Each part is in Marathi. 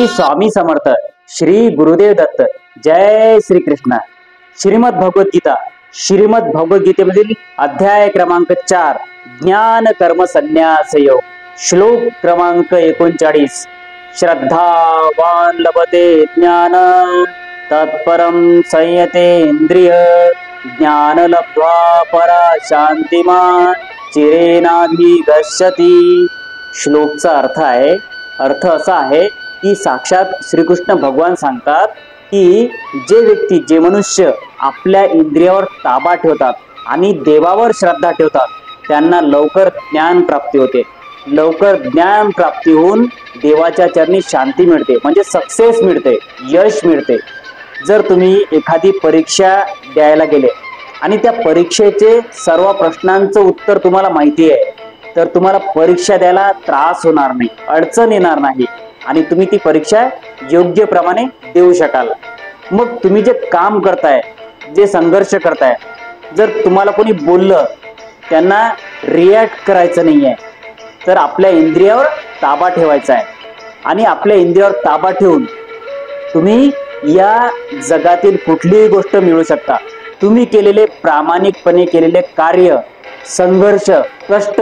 श्री स्वामी समर्थ, श्री गुरुदेव दत्त, जय श्री कृष्ण। श्रीमद भगवत गीता, श्रीमद भगवत गीतेमधील अध्याय क्रमांक 4 ज्ञान कर्म संन्यास योग, श्लोक क्रमांक 39। श्रद्धावान लभते ज्ञान तत्परम संयतेन्द्रिय, ज्ञान लब्ध्वा परा शांतिमान चिरेनाधिगच्छति। श्लोकचा अर्थ असा आहे की साक्षात श्रीकृष्ण भगवान सांगतात की जे मनुष्य आपल्या इंद्रियावर ताबा ठेवतात आणि देवावर श्रद्धा ठेवतात त्यांना लवकर ज्ञान प्राप्ती होते। लवकर ज्ञान प्राप्ती होऊन देवाच्या चरणी शांती मिळते, म्हणजे सक्सेस मिळते, यश मिळते। जर तुम्ही एखादी परीक्षा द्यायला गेले आणि त्या परीक्षेचे सर्व प्रश्नांचं उत्तर तुम्हाला माहिती आहे तर तुम्हाला परीक्षा द्यायला त्रास होणार नाही, अडचण येणार नाही आणि तुम्ही ती परीक्षा योग्य प्रमाणे देऊ शकाल। मग तुम्ही जे काम करताय, जे संघर्ष करताय, जर तुम्हाला कोणी बोललं त्यांना रिॲक्ट करायचं नाहीये, तर आपल्या इंद्रियावर ताबा ठेवायचा आहे आणि आपल्या इंद्रियावर ताबा ठेवून तुम्ही या जगातील कुठलीही गोष्ट मिळवू शकता। तुम्ही केलेले प्रामाणिकपणे केलेले कार्य, संघर्ष, कष्ट,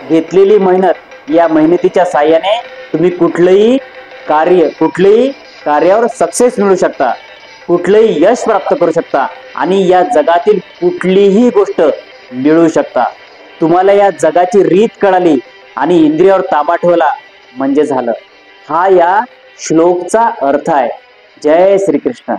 घेतलेली मेहनत, या मेहनतीच्या साहाय्याने तुम्ही कुठलेही कार्यावर सक्सेस मिळू शकता, कुठलेही यश प्राप्त करू शकता आणि या जगातील कुठलीही गोष्ट मिळवू शकता। तुम्हाला या जगाची रीत कळाली आणि इंद्रियावर ताबा ठेवला म्हणजे झालं। हा या श्लोकचा अर्थ आहे। जय श्री कृष्ण।